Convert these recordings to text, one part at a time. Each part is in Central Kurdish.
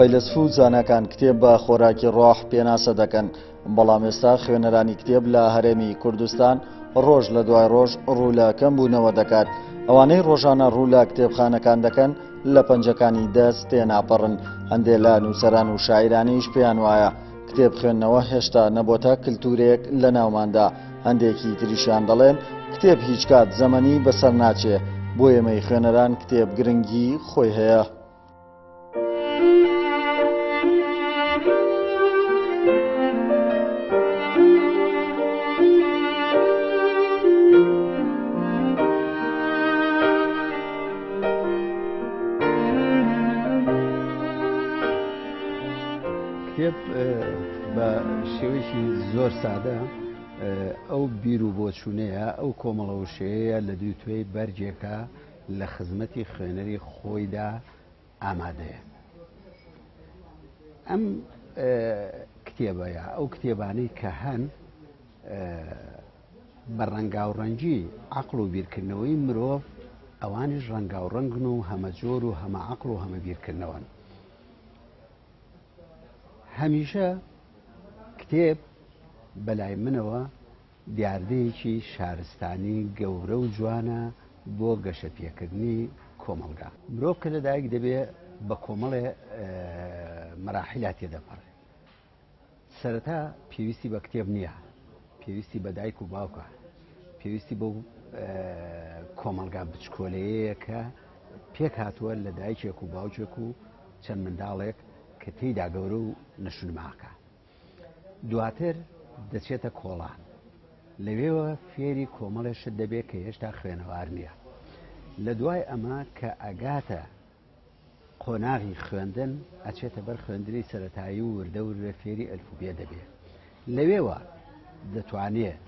فەیلسوف و زانەکان کتێب بە خۆراکی ڕۆح پێناسە دەکەن، بەڵام ئێستا خوێنەرانی کتێب لە هەرێمی کوردستان ڕۆژ لە دوای ڕۆژ ڕوو لە کەمبوونەوە دەکات. ئەوانەی ڕۆژانە ڕوو لە کتێبخانەکان دەکەن لە پەنجەکانی دەست تێناپەڕن. هەندێک لە نووسەران و شاعیرانیش پێیان وایە کتێب خوێندنەوە هێشتا نەبووتە کللتورێک لە ناوماندا. هەندێکی تریشیان دەڵێن کتێب هیچ کات زەمەنی بەسەر ناچێ، بۆ ئێمەی خوێنەران کتێب گرنگی خۆی هەیە. کتێب بە شێوەیەکی زۆر سادە ئەو بیر و بۆچوونەیە، ئەو کۆمەڵەوشەیە لە دوو توێی بەرجێکە لە خزمەتی خوێنەری خۆیدا ئامادەیە. ئەم کتێبەیە ئەو کتێبانەی کە هەن بە ڕەنگاوڕەنگی عەقڵ و بیرکردنەوەی مرۆڤ ئەوانیش ڕەنگاوڕەنگن و هەمە جۆر و هەمە عەقڵ و هەمە بیرکردنەوەن. هەمیشە کتێب بەلای منەوە دیاردەیەکی شارستانی گەورە و جوانە بۆ گەشە پێکردنی کۆمەڵگا. مرۆڤ کە لەدایک دەبێت بە کۆمەڵێ مەراحیلا تێدەپەڕێت. سەرەتا پێویستی بە کتێب نییە، پێویستی بە دایک و باوکە، پێویستی بۆ کۆمەڵگا بچکۆلەیەیە کە پێک هاتووە لە دایکێک و باوکێک و چەند منداڵێک کە تێیدا گەورە و نەشونماکە. دواتر دەچێتە کۆڵان، لەوێوە فێری کۆمەڵێشت دەبێت کە هێشتا خوێنەوار نییە. لە دوای ئەمە کە ئەگاتە قۆناغی خوێندن ئەچێتە بەر خوێندنی سەرەتایی و وردە وردە فێری ئەلفوبێ دەبێت. لەوێوە دەتوانێت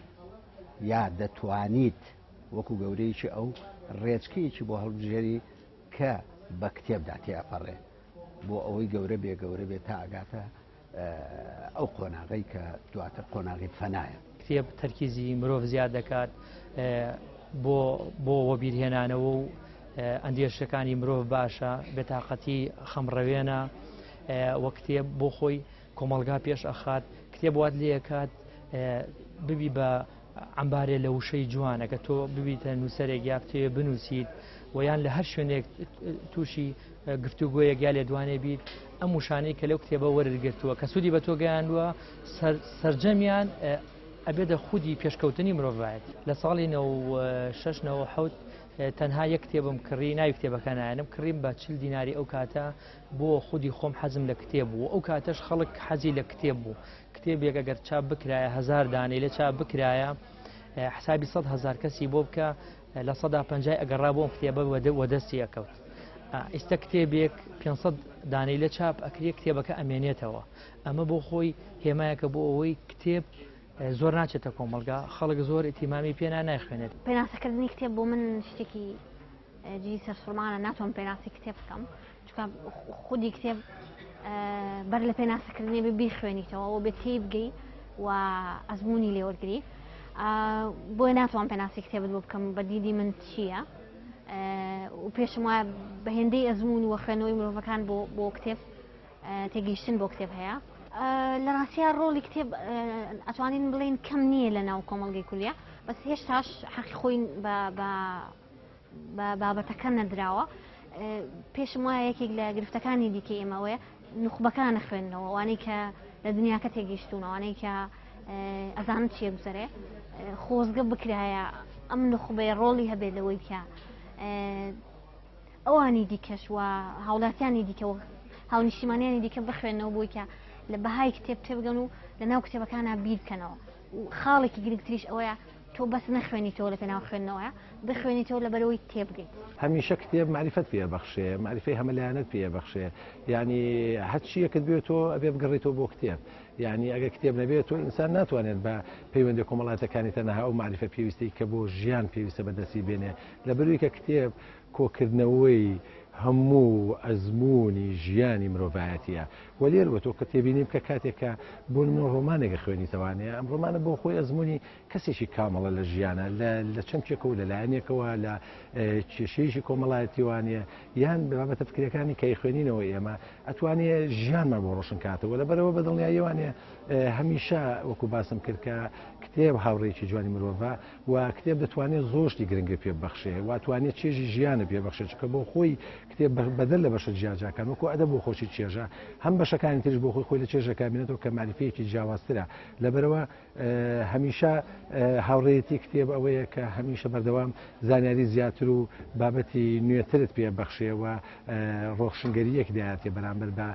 یا دەتوانیت وەکو گەورەیەکی ئەو ڕێچکەیەکی بۆ هەڵبژێری کە بە کتێبدا تێئەپەڕێ بۆ ئەوەی گەورە بێ گەورە بێت تا ئەگاتە ئەو قۆناغی کە دواتر قۆناغی فەنایە. کتێب تەرکیزی مرۆڤ زیاد دەکات بۆ وەبیرهێنانەوە و ئەندێشەکانی مرۆڤ باشە، بێتاقەتی خەمڕەوێنە، وە کتێب بۆ خۆی کۆمەڵگا پێش ئەخات. کتێب وات لێکات ببی بە ئەمبارێ لە وشەی جوانە کە تۆ ببیتە نووسەرێک یا کتێب بنووسیت و یان لە هەر شوێنێک تووشی گفتوگۆیەک یا لێدوانێ بیت، ئەم وشانەی کە لەو کتێبە وەرگرتووە کە سوودی بە تۆ گەیاندووە سەرجەمیان ئەبێتە خودی پێشکەوتنی مرۆڤایەت. لە ساڵی 96-97 تەنها یەک کتێبم کڕی، ناوی کتێبەکە نایەنم، کڕیم بە 40 دیناری ئەو کاتە بۆ خودی خۆم حەزم لە کتێب بوو. ئەو کاتەش خەڵک حەزی لە کتێب بوو. کتێبێک ئەگەر چاپ بکرایە 1000 دانەی لە چاپ بکرایە حسابی 100,000 کەسی بۆ بکە لە 150 ئەگەڕا بۆم کتێبە وەدەستی ئەکەوت. ئێستا کتێبێک 500 دانەی لە چاپ ئەکرێ کتێبەکە ئەمێنێتەوە. ئەمە بۆ خۆی هێمایەکە بۆ ئەوەی کتێب زۆر ناچێتە کۆمەڵگا، خەڵک زۆر ئیتیمامی پێنا نایخوێنێت. پێناسەکردنی کتێب بۆ من شتێکی جدی سەرسوڕمانە، ناتوانم پێناسی کتێب بکەم چونکە خودی کتێب بەر لە پێناسەکردنی بیخوێنیتەوە و بێتی بگەی و ئەزمموی لێوەرگری. بۆی ناتوان پێناسی کتێبت بۆ بکەم بە دیدی من چییە و پێشم وایە بە هێندەی ئەزممون و خوێنەوەی مرۆڤەکان بۆ کتێب تێگەیشتن بۆ کتێب هەیە. لە ڕاستیە ڕۆڵی کتێب ئەتوانین بڵێن کەم نییە لە ناو کۆمەڵگەی کوردیا، بەس هێشتاش حەقی خۆی بە بابەتەکە نەدراوە. پێشم وایە یەکێک لە گرفتەکانی دیکە ئێمەوەیە نوخبەکانە خوێندنەوە، وانەی کە لە دنیاکە تێگەیشتونە، وانەی کە ئەزانن چیە بزەرێ خۆزگە بکرایە ئەم نوخبەیە ڕۆڵی هەبێت لەوەی کە ئەوانی دیکەش و هاوڵاتیانی دیکە و هاونیشتیمانیانی دیکە بخوێنەوە بۆی کە لە بەهای کتێب تێبگەن و لە ناو کتێبەکانە بیر بکەنەوە. و خاڵێکی گرنگتریش ئەوەیە تۆ بەس نەخوێنیتەوە لە پێناو خوێندنەوەیە، بخوێنیتەوە لە بەرەوەی تێبگەیت. هەمیشە کتێب معرفەت پێبەخشێ، معرفەی هەمەلایەنت پێبەخشێ، یعنی هەر چیەکت بێتەوە ئەبێ بگەڕێتەوە بۆ کتێب. یعنی ئەگەر کتێب نەبێت تۆ ئینسان ناتوانێت بە پەیوەندی کۆمەڵاتەکانی تەنها ئەو معرفە پێویستی کە بۆ ژیان پێویستە بەدەستی بێنێ. لەبەروی کە کتێب کۆکردنەوەی هەموو ئەزمموی ژیانی مرۆڤایەتە و لێرەوە تۆ کە تێبینیم کە کاتێکە بۆ من ڕۆمانێکە خوێنی تەوانەیە ئەم ڕۆمانە بۆ خۆی ئەزمموی کەسێکی کامەڵە لە ژیانە لە چەمکێکە و لەلایەنێکەوە لە کێشەیەکی کۆمەڵایەتی وانە یان بابەتە فکرەکانی کەی خوێنینەوە ئێمە ئەتوانێت ژیانمان بۆ ڕۆشن کاتەوە لەبەرەوە بەدڵنیایەوانێ هەمیشە وەکو باسم کرد کە کتێب هاوڕێکی جوانی مرۆڤە و کتێب دەتوانێت زۆشتی گرنگە پێ بەخشێ واتوانێت چێژی ژیانە پێ بەخشێت چکە بۆ خۆی کتێب بەدەل لە بەشە جیاجاکان وەکو ئەدە بۆ خۆشی چێژە هەم بەشەکانی تریش بۆ خۆی لە چێژەکە بینێتەوە کە معرفەیەکی جیاوازترە لەبەرەوە هەمیشە هاوڕێتی کتێب ئەوەیە کە هەمیشە بەردەوام زانیاری زیاتر و بابەتی نوێترت پێ بەخشێەوە ڕۆشنگەریەک دایاتێ بەرامبەر بە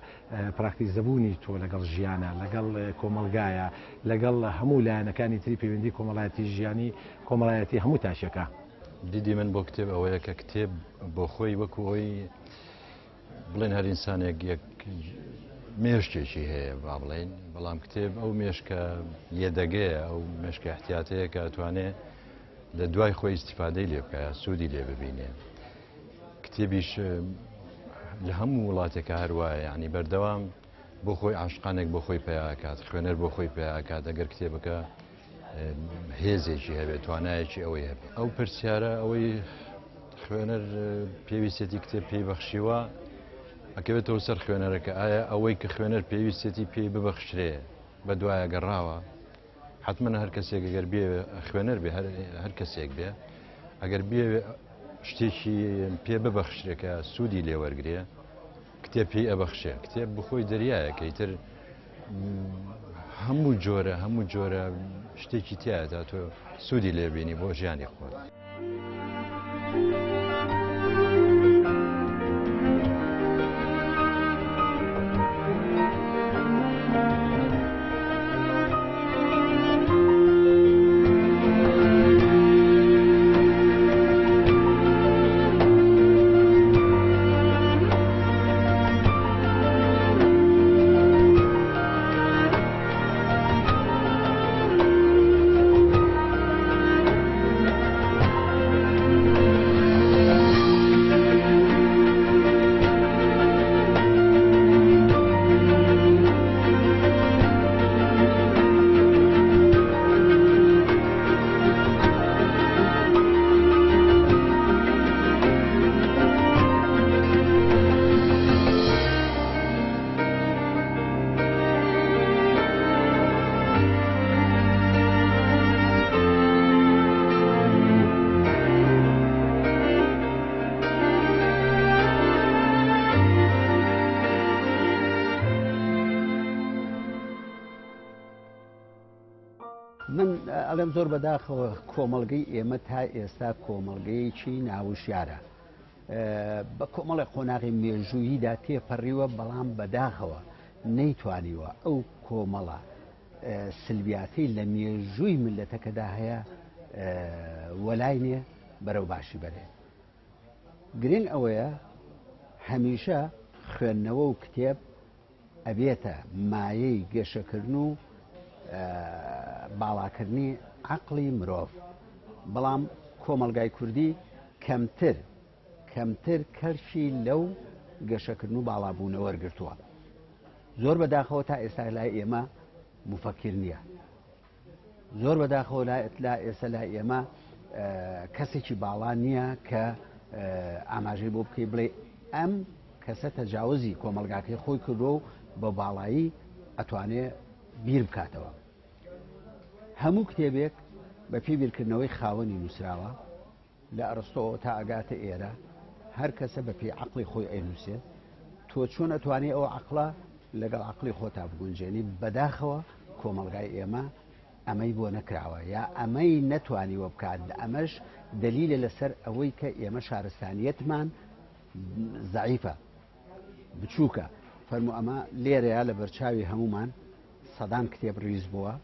پراکتیک زەبوونی تۆ لەگەڵ ژیانە لەگەڵ کۆمەلگایە لەگەڵ هەموو لایەنەکانی تری پەیوەندی کۆمەڵایەتی ژیانی کۆمەڵایەتی هەموو تاشەکە. دیدی من بۆ کتێب ئەوەیە کە کتێب بۆ خۆی وەکو ئەوی بڵێن هەر ئینسانێک یەک مێشتێکی هەیە با بڵێن بەڵام کتێب ئەو مێشکە لێدەگەیە ئەو مێشکە احتیاتەیە کە ئەتوانێت لە دوای خۆی ئیستیفادەی لێ بکە سوودی لێ ببینێ کتێبیش لە هەموو وڵاتێکە هەروایە یعنی بەردەوام بۆ خۆی عاشقانێک بۆ خۆی پیاکات خوێنەر بۆ خۆی پیاکات ئەگەر کتێبەکە هێزێکی هەبێت توانایەکی ئەوەی هەبێت ئەو پرسیارە ئەوەی خوێنەر پێویستێتی کتێب پێی بەخشیوە ئەکەوێتەوە سەر خوێنەرەکە ئایا ئەوەی کە خوێنەر پێویستێتی پێی ببەخشرێ بە دوایە گەڕاوە حتمما هەر کەسێک ئەگەر بێ خوێنەر بێ هەر کەسێک بێ ئەگەر بێ شتێکی پێ ببەخشرێکە سوودی لێوەرگێ کتێب پێی ئەبەخشێ کتێب بخۆی دەریایە کەیتر هەموو جۆرە شتێکی تایەدا تۆ سوودی لێبینی بۆ ژیانی خۆت. من ئەڵێم زۆر بەداخەوە کۆمەڵگەی ئێمە تا ئێستا کۆمەڵگەیەکی ناوشیارە بە کۆمەڵی قۆناغی مێژووییدا تێپەڕیوە بەڵام بەداخەوە نەیتوانیوە ئەو کۆمەڵە سلبیاتی لە مێژووی ملەتەکەدا هەیە وەلای نییە بەرەو باشی بەرێ گرنگ ئەوەیە هەمیشە خوێندنەوە و کتێب ئەبێتە مایەی گەشەکردن و باڵاکردنی عەقڵی مرۆڤ بەڵام کۆمەلگای کوردی کەمتر کەرشی لەو گەشەکردن و باڵابوونەوە وەرگرتووە زۆر بەداخەوە تا ئێستا لای ئێمە مفەکر نییە زۆر بەداخەوە لا ئێستا لای ئێمە کەسێکی باڵا نییە کە ئاماژەی بۆ بکەی بڵێ ئەم کەسە تەجاوزی کۆمەلگاکەی خۆی کردو و بە باڵایی ئەتوانێ بیر بکاتەوە هەموو کتێبێک بە پێی بیرکردنەوەی خاوەنی نووسراوە لە ئەرستۆ تا ئەگاتە ئێرە هەر کەسە بە پێی عەقڵی خۆی ئەینووسێت تۆ چۆن ئەتوانێ ئەو عەقڵە لەگەڵ عەقڵی خۆتا بگونجێنی بەداخەوە کۆمەلگای ئێمە ئەمەی بۆ نەکراوە یا ئەمەی نەتوانیوە بکات ئەمەش دلیلە لەسەر ئەوەی کە ئێمە شارستانیەتمان زەعیفە بچووکە فەرموو ئەمە لێرەیە لە بەرچاوی هەمومان سەدان کتێب ڕیز بووە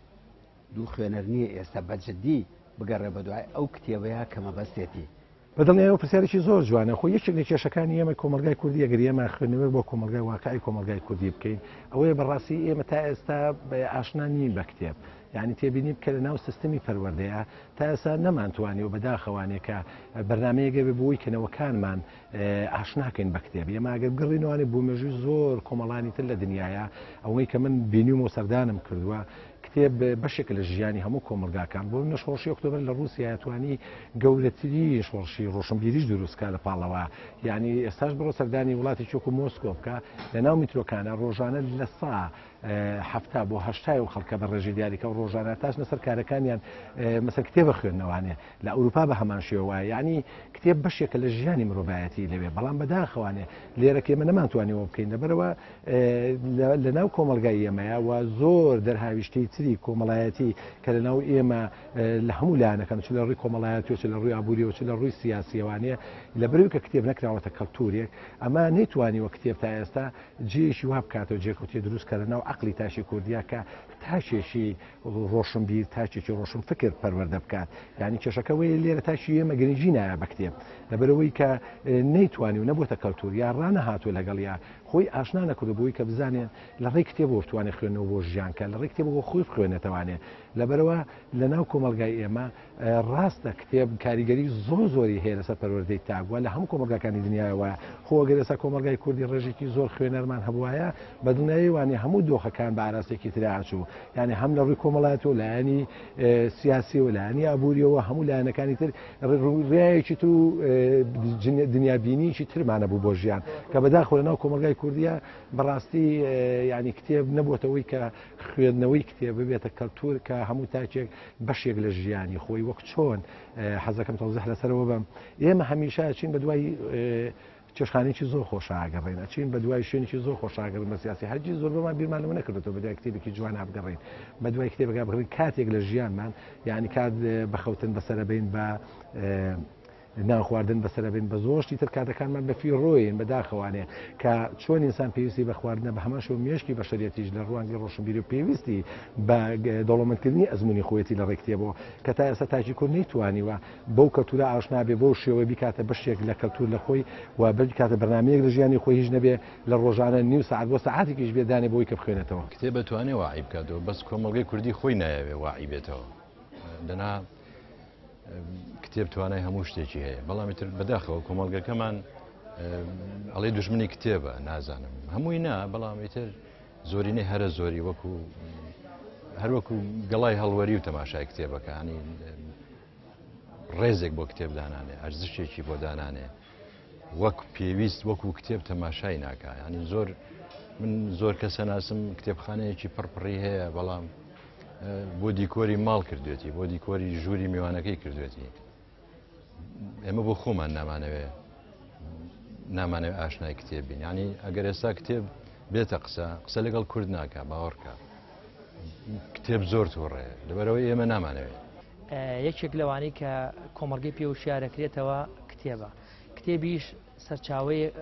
دوو خوێنەر نییە ئێستا بەجددی بگەڕێ بە دوای ئەو کتێبەیە کە مەبەستێتی بەدڵنیایەوە پرسیارێکی زۆر جوانە خۆ یەکێک لە کێشەکانی ئێمە کۆمەلگای کوردی ئەگەر ئێمە خوێندنەوە بۆ کۆمەلگای واقعی کۆمەلگای کوردی بکەین ئەوەیە بەڕاستی ئێمە تا ئێستا ئاشنا نین بە کتێب یعنی تێبینی کە لە ناو سیستمی پەروەردەیە تا ئێستا نەمانتوانی و بەداخەوانێ کە بەرنمەیەگە ببووی کەنەوەکانمان ئاشناکەین بە کتێب ئێمە ئەگەر بگەڕینەوەی بوو مێژووی زۆر کۆمەڵانی تر لە دنیاە ئەوەی کە من بینیم و سەردانم کردووە کتێب بەشێک لە ژیانی هەموو کۆمەلگاکان بۆ نەشۆڕشی ئۆکتۆبر لە رووسیا توانی گەورەتری شۆڕشی ڕۆشنبیریش دروستکە لە پاڵەوە یعنی ئێستاش بڕۆ سەردانی وڵاتی چۆکو مۆسکۆ بکە لە ناو میترۆکانە ڕۆژانە لە سا هەفتا بۆ هەشتای و خەڵکە بە ڕێژی دیاریکە و ڕۆژانە تاش نەسەر کارەکانیان مەسەر کتێبە خوێندنەوانێ لە ئەوروپا بە هەمان شێوە یعنی کتێب بەشێکە لە ژیانی مرۆڤایەتی لەوێ بەڵام بەداخەوانێ لێرەکە ئێمە نەمانتوانیەوە بکەین لەبەرەوە لە ناو کۆمەلگای ئێمەیە و زۆر دەرهاویشتەی تری کۆمەڵایەتی کە لە ناو ئێمە لە هەموو لایەنەکان چ لە ڕووی کۆمەڵایەتی و چ لە ڕووی ئابووری چ لە ڕووی سیاسیەوانەیە لەبەرەوەی کە کتێب نەکراوەتە کەلتورێک ئەمە نەیتوانیوە کتێب تا ئێستا جێیشی وا بکاتەوە جێکوتی دروستکە لە ناو عەقلی تاشی کوردیا کە تاشێکی ڕۆشنبیر تاچێکی ڕۆشن فکر پەروەردە بکات یعنی کێشەکەوەی لێرە تاشی ئێمە گرنگی نایە بە کتێب لەبەرەوەی کە نەیتوانی و نەبووتە کەلتور یا ڕانە هاتووە لەگەڵیا خۆی ئاشنا نەکردبووی کە بزانێن لە ڕێی کتێب بتوانێت خوێنەوە بۆ ژیانکە لە ڕێی کتێب بۆ خۆی خوێنێتەوانێ لەبەرەوە لە ناو کۆمەلگای ئێمە ڕاستە کتێب کاریگەری زۆری هەیە لەسەر پەروەردەی تاگووە لە هەموو کۆمەلگاکانی دنیاەوە خۆگەر ئێستا کۆمەلگای کوردی ڕێژێکی زۆر خوێنەرمان هەبوایە بە دنیاوانی هەموو دۆخەکان بە ئاراستێکی تراچوو یعنی هەم لە ڕووی کۆمەڵات و لایەنی سیاسی و لایەنی ئابوووریەوە هەموو لایەنەکانی تر ڕێیەکی تو دنیابینیی ترمانە بوو بۆ ژیان کە بەداخۆ لە ناو کۆمەلگای کوردیە بەڕاستی ینی کتێب نەبووتەوەی کە خوێندنەوەی کتێب ببێتە کەلتور کە هەموو تاچێک بەشێک لە ژیانی خۆی وەک چۆن حەزەکەم تەوزیح لەسەرەوە بم ئێمە هەمیشە چین بە دوای چێشخانێکی زۆر خۆشاگەڕێنە چین بە دوای شوێنێکی زۆر خۆشاگەڕ بە سیاسی هەرگیز زۆر بەمان بیرمانەوە نەکردێتەوە بە دوای کتێبێکی جوان هەبگەڕین بە دوای کتێبەکە بگەڕین کاتێک لە ژیانمان یعنی کات بەخەوتن بەسەرەبین بە نان خواردن بەسەرەبین بە زۆشتی تر کاتەکانمان بەفی ڕۆین بەداخەوانێ کە چۆن ئینسان پێویستی بە خواردنە بە هەماشەوە مێشکی بە شەریەتیش لە ڕوانگەی ڕۆشنبیری و پێویستی بە دەوڵەمەندکردنی ئەزمموی خۆیەتی لە ڕێکتێبەوە کە تا ئێستا تاجی کورد نەیتوانیوە بەو کەلتورە ئاشنابێ بۆ شێوە بیکاتە بەشێک لە کەلتور لە خۆی و بکاتە بەرنامەیەک لە ژیانی خۆی هیچ نەبێ لە ڕۆژانە نیو ساعت بۆ ساعاتێکیش بێدانێ بۆی کە بخوێنێتەوە کتێب بەتوانێت واعی بکاتەوە بەس کۆمەڵگەی کوردی خۆی نایەوێ واعی بێتەوە لەنا کتێب توانای هەموو شتێکی هەیە بەڵامی تر بەداخەوە کۆمەڵگەکەمان ئەڵێ دوژمنی کتێبە نازانم هەمووی نا بەڵامی تر زۆرینەی هەرە زۆری وەکو هەروەکو گەڵای هەڵوەری و تەماشای کتێبەکانی ڕێزێک بۆ کتێب دانانێ ئەرزشێکی بۆ دانانێ وەک پێویست وەکو کتێب تەماشای ناکە ینی من زۆر کەسە ناسم کتێبخانەیەکی پڕپڕی هەیە بەڵام بۆ دیکۆری ماڵ کردوێتی بۆ دیکۆری ژووری میوانەکەی کردوێتی ئێمە بۆ خۆمان نامانەوێت ئاشنای کتێبین ینی ئەگەر ئێستا کتێب بێتە قسە لەگەڵ کورد ناکە باوەڕکە کتێب زۆر تووڕێ لەبەرەوەی ئێمە نامانەوێت یەکێک لەوانەی کە کۆمەڵگەی پێ وشارەکرێتەوە کتێبە کتێبیش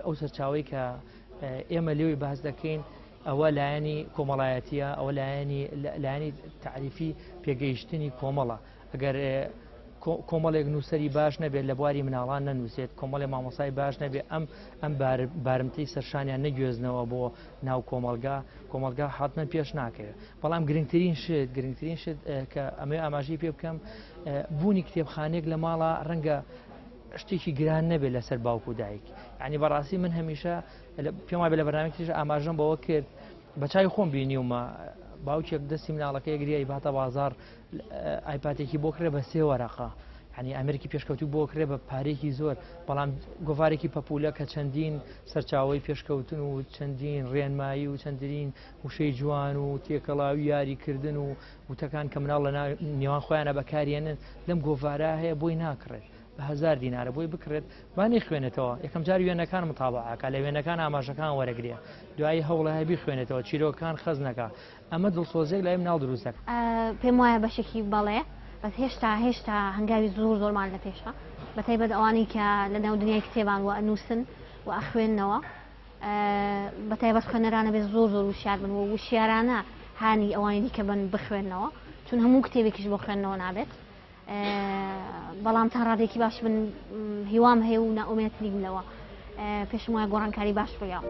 ئەو سەرچاوی کە ئێمە لێوی باز دەکەین ئەوە لایەنی کۆمەڵایەتیە ئەوە لایەنی تعریفی پێگەیشتنی کۆمەڵە ئەگەر کۆمەڵێک نووسری باش نەبێت لە بواری مناڵان نەنووسێت کۆمەڵێ مامۆسای باش نەبێت ئەم بارمتەی سەرشانیان نەگوێزنەوە بۆ ناو کۆمەلگا هاتنە پێش ناکەوێت بەڵام گرنگترین شت کە ئەمێ ئاماژەی پێ بکەم بوونی کتێبخانێک لە ماڵە ڕەنگە شتێکی گران نەبێت لەسەر باوکو و دایک ینی بەڕاستی من هەمیشە پێم وایە لە بەرنامێکیش ئاماژەم بەوە کرد بە چای خۆم بینیومە باوکێک دەستی مناڵەکەی گریایی باتە بازار ئایپاتێکی بۆ کرێ بە 3 وەرەقە ینی ئەمریکی پێشکەوتوی بۆ کرێ بە پارێکی زۆر بەڵام گۆڤارێکی پەپولە کە چەندین سەرچاوی پێشکەوتن و چەندین ڕێنمایی و چەندین وشەی جوان و تێکەڵاوی یاریکردن و وتەکان کە مناڵ لە نێوان خۆیانە بەکارێنن لەم گۆڤارە هەیە بۆی ناکڕێت بە 1000 دینارە بۆی بکرێت بانی خوێنێتەوە یەکەم جار وێنەکان متابعەکە لە وێنەکان ئاماژەکان وەرەگرێ دوایی هەوڵە هەبی خوێنێتەوە چیرۆکان خەزنەکە ئەمە دڵسۆزێک لای مناڵ دروست دەکات پێم وایە بەشێکی بەڵێ بەس هێشتا هەنگاوی زۆرمان لە پێشە بەتایبەت ئەوانەی کە لە ناو دنیای کتێبان و ئەنووسن و ئەخوێننەوە بەتایبەت خوێنەرانە بێت زۆر وشیار بن و وشیارانە هانی ئەوانی دیکە بن بخوێننەوە چون هەموو کتێبێکیش بۆ خوێندنەوە نابێت بەڵام تا ڕادێکی باش من هیوام هەیە و ناومێت نیم لەوە پێشم وایە گۆڕانکاری باش بڕیا.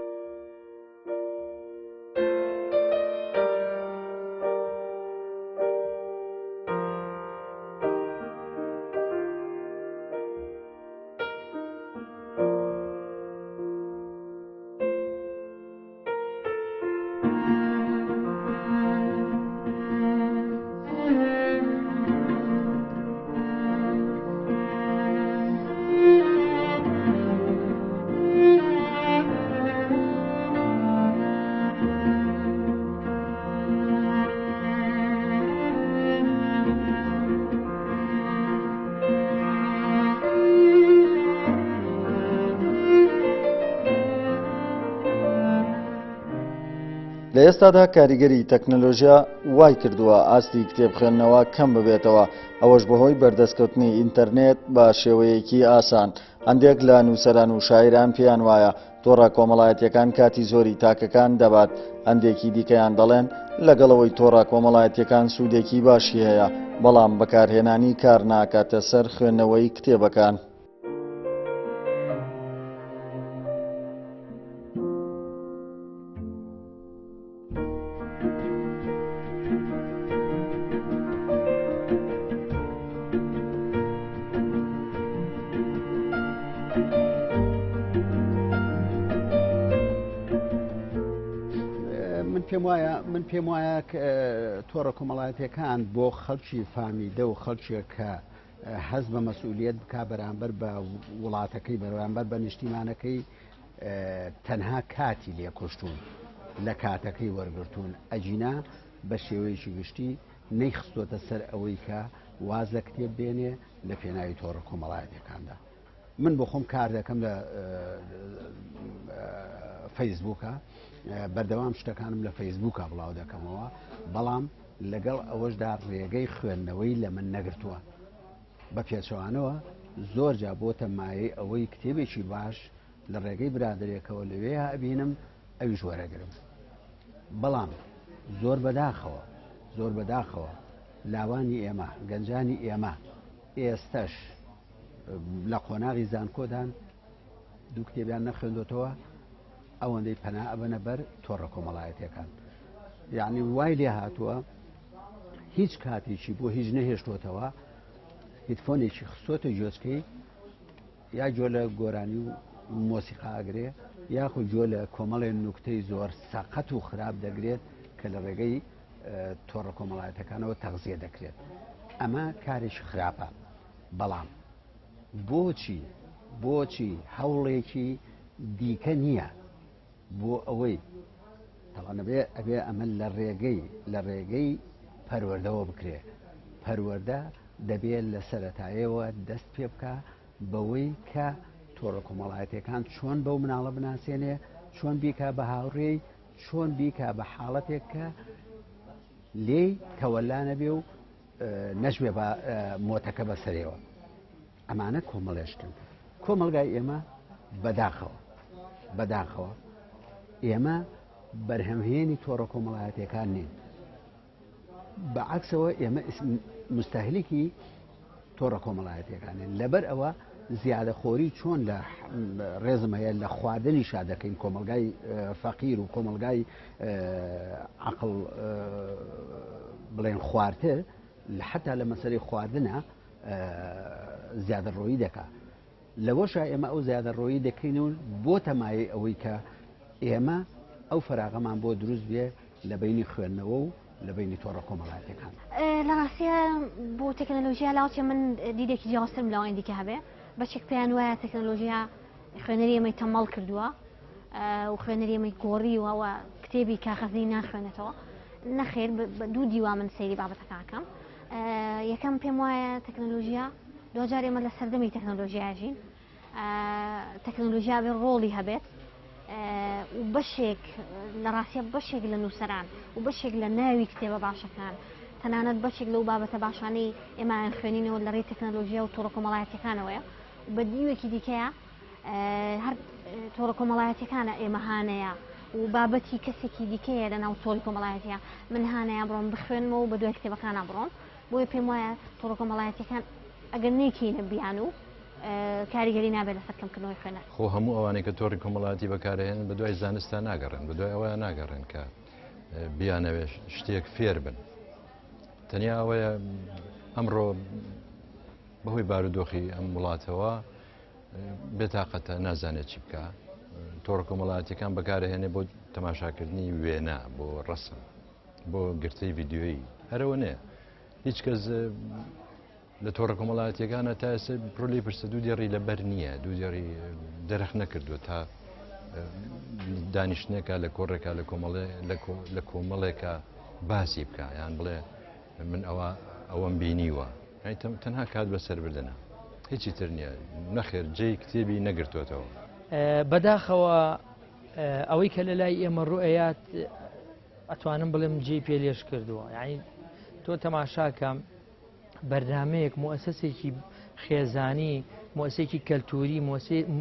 لە ئێستادا کاریگەری تەکنەلۆژیا وای کردووە ئاستی کتێب خوێندنەوە کەم ببێتەوە، ئەوەش بەهۆی بەردەستکەوتنی ئینتەرنێت بە شێوەیەکی ئاسان. هەندێک لە نووسەران و شاعران پێیان وایە تۆڕە کۆمەڵایەتیەکان کاتی زۆری تاکەکان دەبات، هەندێکی دیکەیان دەڵێن لەگەڵەوەی تۆڕە کۆمەڵایەتیەکان سوودێکی باشی هەیە، بەڵام بەکارهێنانی کار ناکاتە سەر خوێندنەوەی کتێبەکان. من پێم وایە تۆڕە کۆمەڵایەتیەکان بۆ خەڵکی فامیدە و خەڵکێک کە حەز بە مەسئولیت بکا بەرامبەر بە وڵاتەکەی بەرامبەر بە نیشتیمانەکەی تەنها کاتی لێکۆشتون لە کاتەکەی وەرگرتوون ئەجینا بە شێوەیەکی گشتی نەیخستۆتە سەر ئەوەی کە واز لە کتێب بێنێ لە پێناوی تۆڕە کۆمەڵایەتیەکاندا. من بۆ خۆم کار دەکەم لە فەیسبووکە، بەردەوام شتەکانم لە فەیسبووکە بڵاو دەکەمەوە، بەڵام لەگەڵ ئەوەشدا ڕێگەی خوێندنەوەی لە من نەگرتووە. بە پێچەوانەوە زۆر جا بۆتە مایەی ئەوەی کتێبێکی باش لە ڕێگەی برادێکەوە لەوێ ئەبینم ئەویش وەرەگرم. بەڵام زۆر بەداخەوە لاوانی ئێمە گەنجانی ئێمە ئێستش لە قۆناغی زانکۆدان دوو کتێبیان نەخوێندوتەوە، ئەوەندەی پەنا ئەبەنە بەر تۆڕە کۆمەڵایەتیەکان. یعنی وای لێ هاتووە هیچ کاتێکی بۆ هیچ نەهێشتۆتەوە، هیدفۆنێکی خستۆتە گوێچکەی، یا گوێ لە گۆرانی و مۆسیقا ئەگرێ، یاخود گوێ لە کۆمەڵێن نوکتەی زۆر سەقەت و خراپ دەگرێت کە لە ڕێگەی تۆڕە کۆمەڵایەتەکانەوە تەغزیە دەکرێت. ئەمە کارێکی خراپە. بەڵام بۆچی هەوڵێکی دیکە نییە بۆ ئەوەی تەڵانەبێ ئەبێ ئەمە لە ڕێگەی پەروەردەوە بکرێ. پەروەردە دەبێت لە سەرەتایەوە دەست پێ بکە بەوەی کە تۆڕە کۆمەڵایەتیەکان چۆن بەو مناڵە بناسیێنێ، چۆن بیکا بە هاوڕێی، چۆن بیکا بە حاڵەتێک کە لێی تەوەلا نەبێ و نەشوێ بە مۆتەکە بەسەرەوە. ئەمانە کۆمەڵێشتن. کۆمەلگای ئێمە بەداخەوە ئێمە بەرهەمهێنی تۆڕە کۆمەڵایەتیەکان نین. بەعکسەوە ئێمە مستەهلیکی تۆڕە کۆمەڵایەتیەکانین. لەبەر ئەوە زیادەخۆری چۆن لە ڕێزم هەیە لە خواردنی شا دەکەین، کۆمەلگای فەقیر و کۆمەلگای عەقڵ بڵێن خواردتر حتا لە مەسەلەی خواردنە زیادەڕۆیی دەکا. لەوەشە ئێمە ئەو زیادەڕۆیی دەکەین و بۆ تەمایە ئەوەی کە ئێمە ئەو فەراغەمان بۆ دروست بێ لە بینی خوێندنەوە و لە بینی تۆڕە کۆمەڵایەتیەکان. لە ڕاستیە بۆ تەکنەلۆژیا لاوەتی من دیدێکی جیاوازترم لەوەی دیکە هەبێ، بەشێک پێیان وایە تەکنەلۆژیا خوێنەری ئێمەی تەمەڵ کردووە و خوێنەری ئێمەی گۆڕیوە و کتێبی کاغەزی ناخوێنێتەوە. نەخێر، بە دوو دیوا من سەیری بابەتەکەم. یەکەم پێم وایە تەکنەلۆژیا دوجار ئێمە لە سەردەمی تەکنەلۆژیاژین، تەکنەلۆژیا بێ ڕۆڵی هەبێت و بەشێک لە ڕاستیە بەشێک لە نووسەران و بەشێک لە ناوی کتێبە باشەکان، تەنانەت بەشێک لەو بابەتە باشانەی ئێمەیان خوێنینەوە لە ڕێی تەکنەلۆژیا و تۆڕە کۆمەڵایەتیەکانەوەیە. بە دیوێکی دیکەیە هەر تۆڕە کۆمەڵایەتیەکانە ئێمە هانەیە و بابەتی کەسێکی دیکەیە لە ناو تۆڕی کۆمەڵایەتیە من هانەیە بڕۆم بخوێنمەوە و بە دوای کتێبەکانە بڕۆم. بۆیە پێم وایە تۆڕە کۆمەڵایەتیەکان ئەگەر نێکینە بیان و کاریگەری نابێت لە سەرکەمکردنەوەی خوێنەر. خۆ هەموو ئەوانەی کە تۆڕی کۆمەڵاتی بەکارهێن بە دوای زانستان ناگەڕن بە دوای ئەوەیە ناگەڕن کە بیانەوێ شتێک فێر بن. تەنیا ئەوەیە ئەمڕۆ بەهۆی بارودۆخی ئەم وڵاتەوە بێتاقەتە نازانێت چی بکە. تۆڕە کۆمەڵاتیەکان بەکارهێنێ بۆ تەماشاکردنی وێنە بۆ ڕەسم بۆ گرتەی ڤیددیۆیی هەرەوە نێ هیچ کەس لە تۆڕە کۆمەڵاتیەکانە تا ئێستا پرۆلی پرسە دوو دێڕی لەبەر نییە دوو دێڕی دەرەخ نەکردووە تا دانیشتنێکە لە کۆڕێکە لە کۆمەڵێکە باسی بکە یان بڵێ من ئەوەم بینیوە تەنها کات بەسەر بردنە هیچی تر نییە نەخێر جێی کتێبی نەگرتوێتەوە. بەداخەوە ئەوەی کە لە لای ئێمە ڕوئەیات ئەتوانم بڵێم جێ پێ لێش کردووە یعنی تۆ تەماشاکەم بەرنمەیەک مؤسسێکی خێزانی مؤسسێکی کەلتوری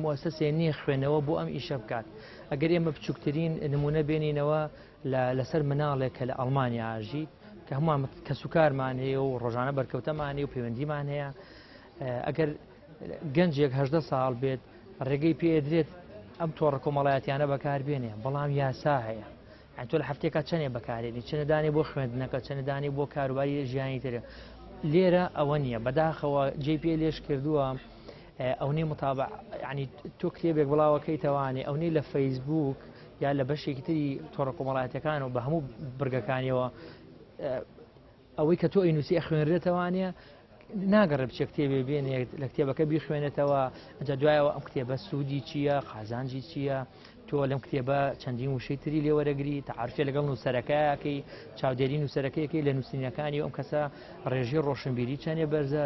مؤسسێ نێ خوێنەوە بۆ ئەم ئیشە بکات ئەگەر ئێمە بچووکترین نمونە بێنینەوە لەسەر مناڵێکە لە ئەڵمانیا ئاژیت کە هەمووان کە سوکارمان هەیە و ڕۆژانە بەرکەوتەمان هەیە و پەیوەندیمان هەیە ئەگەر گەنجێک 18 ساڵ بێت ڕێگەی پێدرێت ئەم تۆڕە کۆمەڵایەتیانە بەکاربێنێ بەڵام یاسا هەیە تۆ لە هەفتێکا چەندێ بەکارێنی چەنددانی بۆ خوێندنەکە چەنددانی بۆ کاروباری ژیانی ترە لێرە ئەوە نییە بەداخەوە جێ پێ لێش کردووە ئەوەی متابع ینی تۆ کتێبێک بڵاوەکەیتەوانێ ئەوەی لە فەیسبوک یا لە بەشێکی تری تۆڕە کۆمەڵایەتەکان و بە هەموو بڕگەکانیەوە ئەوەی کە تۆ ئینوسی خوێنرێتەوانە ناگەڕێ بچێ کتێبێ بێنێ لە کتێبەکە بیخوێنێتەوە ئەجا دوایەوە ئەم کتێبە سوودی چییە قازانجی چییە تۆ لەم کتێبە چەندین وشەی تری لێوەرەگری تعارفێ لەگەڵ نووسەرەکەیەکەی چاودێری نووسەرەکەیەکەی لە نووسینەکانی ئەم کەسە ڕێژی ڕۆشنبیری چەندێ بەرزە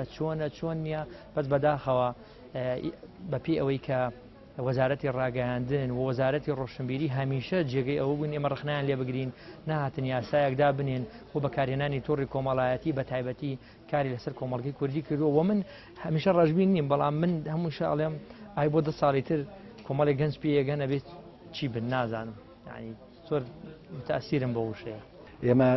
چۆن نییە بەس بەداخەوە بەپێی ئەوەی کە وەزارەتی ڕاگەیاندن و وەزارەتی ڕۆشنبیری هەمیشە جێگەی ئەوە بوون ئێمە ڕخنیان لێ بگرین نهاتن یاسایەکدا بنێن و بەکارهێنانی تۆڕی کۆمەڵایەتی بە تایبەتی کاری لەسەر کۆمەڵگەی کوردی کردووە و من هەمیشە ڕژبین نیم بەڵام من هەموو شاڵێم ئای بۆ 10 ساڵی تر کۆمەڵی گەنج پێگەنە بێت چی بن نازانم ینی زۆر تاسیرم بە وشەیە. ئێمە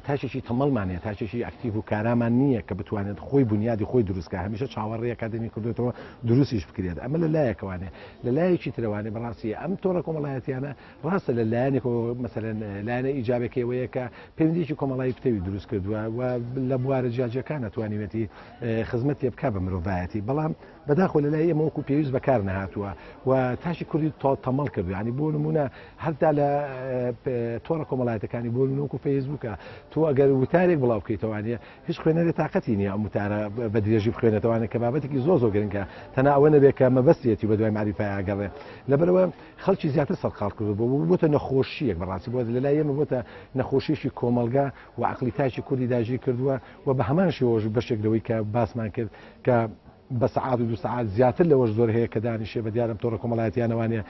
تاشێکی تەمەڵمانەیە تاشێکی ئەکتیڤ و کارامان نییە کە بتوانێت خۆی بنیادی خۆی دروستکە هەمیشە چاوەڕێی ئەکادمی کردوێتەوە دروستیش بکرێت ئەمە لە لایەکەوانێ لە لایەکی ترەوانێ بەڕاستی ئەم تۆڕە کۆمەڵایەتیانە ڕاستە لە لایەنێکەوە مەسەرەن لایەنە ئیجابێکەوەیە کە پەیوەندیی کۆمەڵایی پتەوی دروست کردووە و لە بوارە جیاجەکان نەتوانیوێتی خزمەتی بکە بە مرۆڤایەتی بەڵام بەداخۆ لە لای ئێمە وەکو پێویست بەکار نەهاتووە و تاشی کوردی تەمەڵ کردو ینی بۆ نمونە هەرتا لە تۆڕە کۆمەڵایەتەکانی بۆ نمونە وەکو فەیسبووکە تۆ ئەگەر وتارێک بڵاو بکەیتەوانە هیچ خوێنەرێک تااقەتی نییە ئەم وتارە بە درێژی بخوێنێتەوانە کە بابەتێکی زۆر گرنگە تەنها ئەوە نەبێت کە مەبەستێتی بە دوای معریفای ئاگەڕێ لەبەرەوە خەڵکی زیاتر سەرقاڵ کردو بۆتە نەخۆشیەک بەڕاستی بۆ لە لای ئێمە بۆتە نەخۆشیێکی کۆمەلگا و عقلی تاشی کوردی داژی کردووە و بە هەمان شێوەژ بەشێک لەوەی کە باسمان کرد کە بە سعات و 2 سعات زیاتر لەوەش زۆر هەیە کە دانیشێ بە دیارم تۆڕە کۆمەڵایەتیانەوانێ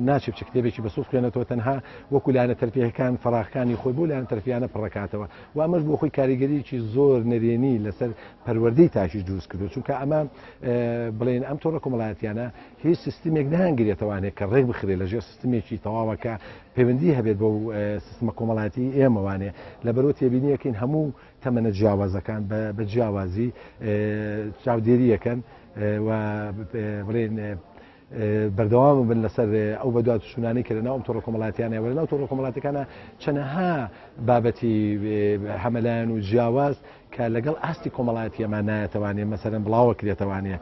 ناچێت بچ کتێبێکی بە سوود خوێنێتەوە تەنها وەکو لایەنە تەرفیەکان فراخەکانی خۆی بۆ لایەنە تەرفیانە پڕەکاتەوە و ئەمەش بۆ خۆی کاریگەریی زۆر نەرێنی لەسەر پەروەردەی تاشیش دروست کردو چونکە ئەمە بڵێن ئەم تۆڕە کۆمەڵایەتیانە هیچ سیستمێک نهانگرێتەوانێت کە ڕێک بخرێ لەژێر سیستمێکی تەواوەکە پەیوەندی هەبێت بۆ سیستمە کۆمەڵایەتی ئێمەوانێ لەبەرەوە تێبینیەکەین هەموو تەمەنە جیاوازەکان بە جیاوازی چاودێریەکەن و بڵێن بەردەوام بن لەسەر ئەو بەدوات سونانەی کە لەناو ئەم تۆڕە کۆمەڵایەتیانە وە لەناو تۆڕە کۆمەڵایەتەکانە چەندەها بابەتی هەمەلایەن و جیاواز کە لەگەڵ ئاستی کۆمەڵایەتی ئەمان نایەتەوانێ مەسەرەن بڵاوە کرێتەوانێ